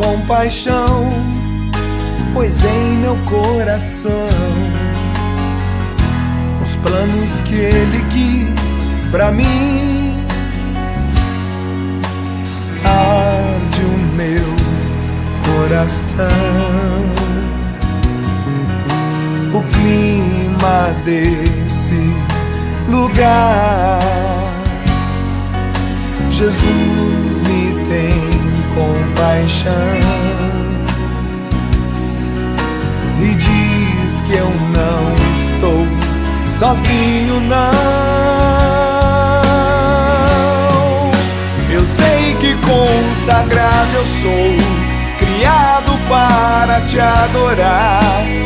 compaixão, pois em meu coração os planos que Ele quis pra mim. Arde o meu coração, o clima desse lugar. Jesus me tem compaixão e diz que eu não estou sozinho, não. Eu sei que consagrado eu sou, criado para te adorar,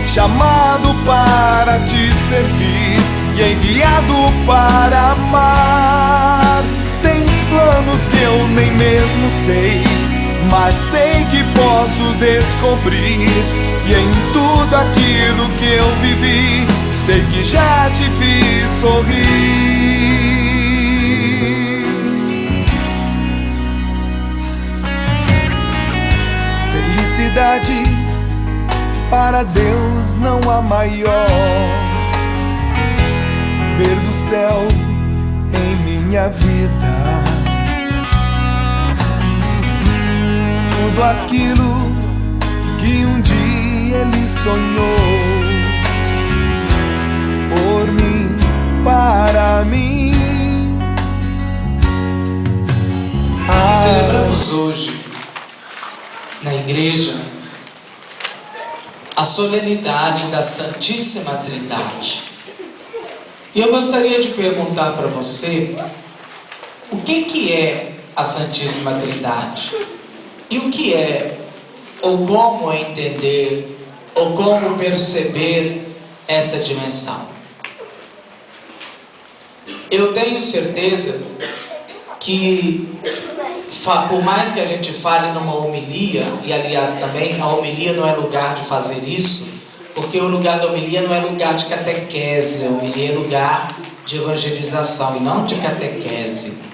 chamado para te servir e enviado para amar. Tens planos que eu nem mesmo sei, mas sei que posso descobrir. E em tudo aquilo que eu vivi, sei que já te fiz sorrir. Felicidade para Deus não há maior. Ver do céu em minha vida tudo aquilo que um dia Ele sonhou por mim, para mim. Celebramos hoje na igreja a solenidade da Santíssima Trindade. E eu gostaria de perguntar para você o que é a Santíssima Trindade? E o que é, ou como entender, ou como perceber essa dimensão? Eu tenho certeza que, por mais que a gente fale numa homilia, e aliás também a homilia não é lugar de fazer isso, porque o lugar da homilia não é lugar de catequese, a homilia é lugar de evangelização e não de catequese.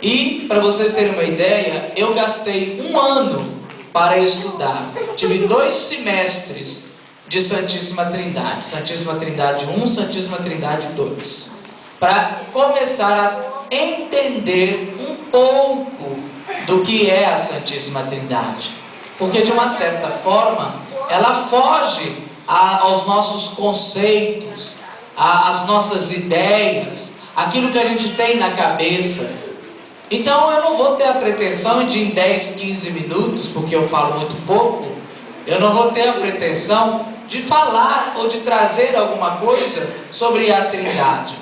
E, para vocês terem uma ideia, eu gastei 1 ano para estudar. Tive 2 semestres de Santíssima Trindade. Santíssima Trindade 1, Santíssima Trindade 2. Para começar a entender um pouco do que é a Santíssima Trindade. Porque, de uma certa forma, ela foge aos nossos conceitos, às nossas ideias, aquilo que a gente tem na cabeça. Então eu não vou ter a pretensão de em 10, 15 minutos, porque eu falo muito pouco, eu não vou ter a pretensão de falar ou de trazer alguma coisa sobre a Trindade.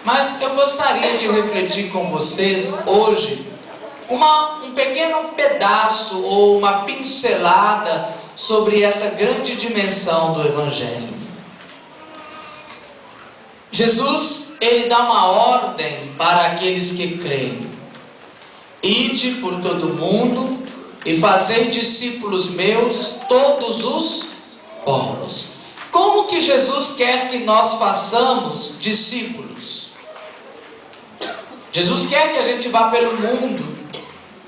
Mas eu gostaria de refletir com vocês hoje um pequeno pedaço ou uma pincelada sobre essa grande dimensão do Evangelho. Jesus, Ele dá uma ordem para aqueles que creem. Ide por todo o mundo e fazei discípulos meus todos os povos. Como que Jesus quer que nós façamos discípulos? Jesus quer que a gente vá pelo mundo,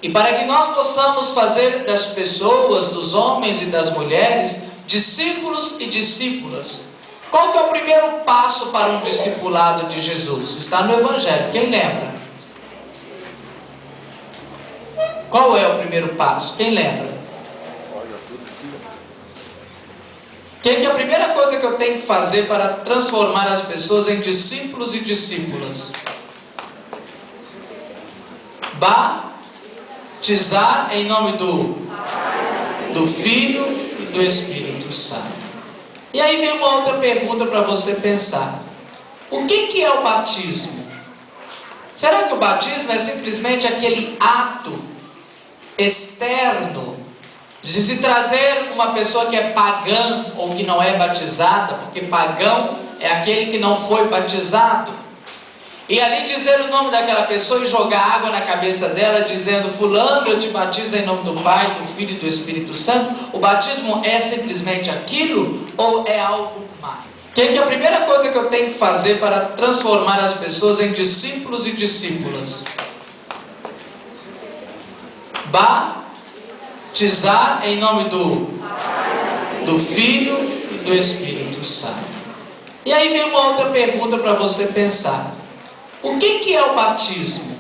e para que nós possamos fazer das pessoas, dos homens e das mulheres, discípulos e discípulas. Qual que é o primeiro passo para um discipulado de Jesus? Está no Evangelho, quem lembra? Qual é o primeiro passo? Quem lembra? Que é a primeira coisa que eu tenho que fazer para transformar as pessoas em discípulos e discípulas? Batizar em nome do Filho e do Espírito Santo. E aí vem uma outra pergunta para você pensar. O que é o batismo? Será que o batismo é simplesmente aquele ato externo de se trazer uma pessoa que é pagã ou que não é batizada? Porque pagão é aquele que não foi batizado, e ali dizer o nome daquela pessoa e jogar água na cabeça dela dizendo: fulano, eu te batizo em nome do Pai, do Filho e do Espírito Santo. O batismo é simplesmente aquilo ou é algo mais? Que é a primeira coisa que eu tenho que fazer para transformar as pessoas em discípulos e discípulas? batizar em nome do Filho e do Espírito Santo. E aí vem uma outra pergunta para você pensar. O que é o batismo?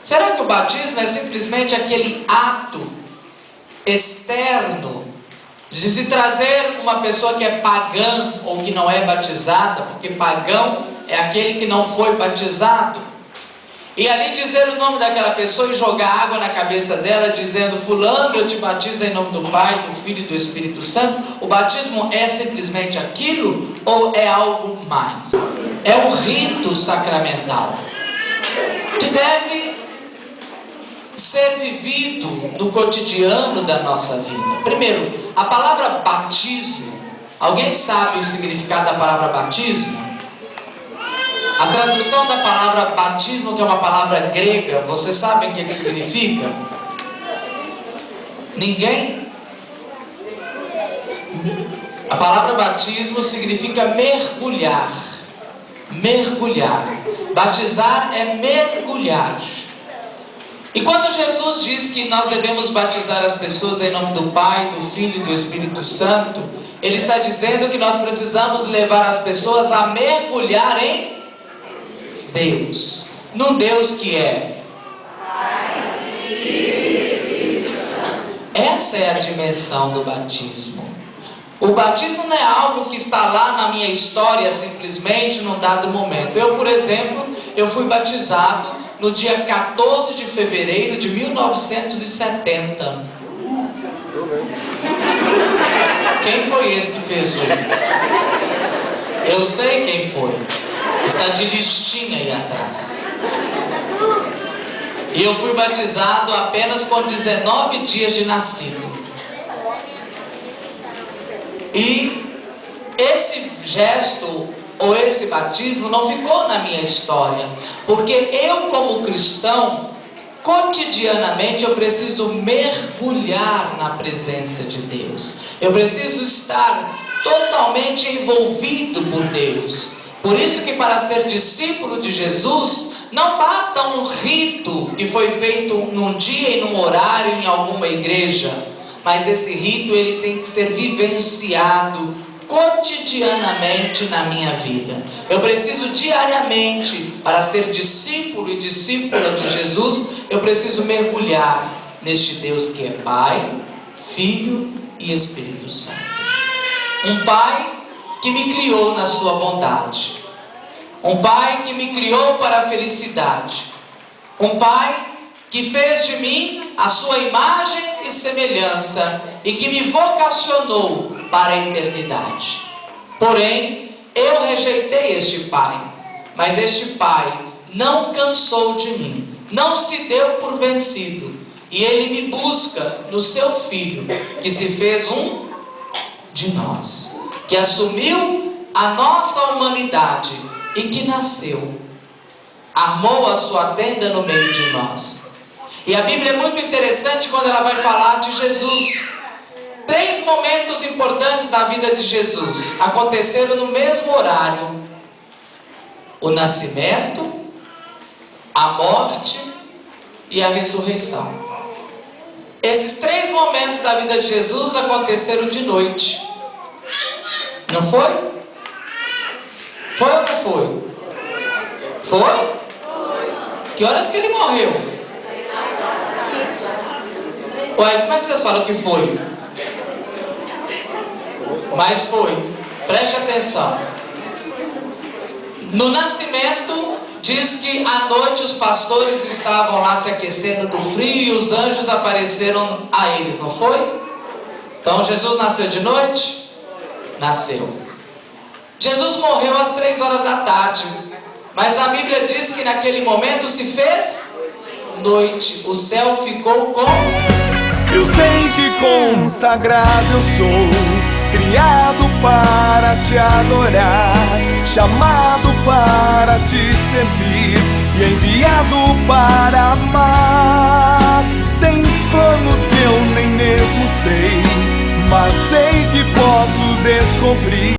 Será que o batismo é simplesmente aquele ato externo de se trazer uma pessoa que é pagã ou que não é batizada? Porque pagão é aquele que não foi batizado. E ali dizer o nome daquela pessoa e jogar água na cabeça dela, dizendo: fulano, eu te batizo em nome do Pai, do Filho e do Espírito Santo. O batismo é simplesmente aquilo ou é algo mais? É um rito sacramental que deve ser vivido no cotidiano da nossa vida. Primeiro, a palavra batismo. Alguém sabe o significado da palavra batismo? A tradução da palavra batismo, que é uma palavra grega, vocês sabem o que significa? Ninguém? A palavra batismo significa mergulhar. Mergulhar. Batizar é mergulhar. E quando Jesus diz que nós devemos batizar as pessoas em nome do Pai, do Filho e do Espírito Santo, Ele está dizendo que nós precisamos levar as pessoas a mergulhar em Deus, num Deus que é essa é a dimensão do batismo. O batismo não é algo que está lá na minha história simplesmente num dado momento. Eu, por exemplo, eu fui batizado no dia 14 de fevereiro de 1970. Quem foi esse que fez o? Eu sei quem foi. Está de listinha aí atrás. E eu fui batizado apenas com 19 dias de nascido. E esse gesto ou esse batismo não ficou na minha história, porque eu, como cristão, cotidianamente eu preciso mergulhar na presença de Deus. Eu preciso estar totalmente envolvido por Deus. Por isso que para ser discípulo de Jesus, não basta um rito que foi feito num dia e num horário em alguma igreja, mas esse rito ele tem que ser vivenciado cotidianamente na minha vida. Eu preciso diariamente, para ser discípulo e discípula de Jesus, eu preciso mergulhar neste Deus que é Pai, Filho e Espírito Santo. Um Pai que me criou na sua bondade. Um Pai que me criou para a felicidade. Um Pai que fez de mim a sua imagem e semelhança e que me vocacionou para a eternidade. Porém, eu rejeitei este Pai, mas este Pai não cansou de mim, não se deu por vencido, e Ele me busca no seu Filho, que se fez um de nós, que assumiu a nossa humanidade e que nasceu, armou a sua tenda no meio de nós. E a Bíblia é muito interessante quando ela vai falar de Jesus. 3 momentos importantes da vida de Jesus aconteceram no mesmo horário: o nascimento, a morte e a ressurreição. Esses 3 momentos da vida de Jesus aconteceram de noite. Não foi? Foi ou não foi? Foi? Que horas que ele morreu? Ué, como é que vocês falam que foi? Mas foi. Preste atenção. No nascimento, diz que à noite os pastores estavam lá se aquecendo do frio e os anjos apareceram a eles, não foi? Então Jesus nasceu de noite? Nasceu. Jesus morreu às 3 horas da tarde, mas a Bíblia diz que naquele momento se fez noite. O céu ficou com... Eu sei que consagrado eu sou, criado para te adorar, chamado para te servir e enviado para amar. Tens planos que eu nem mesmo sei, mas sei que posso descobrir.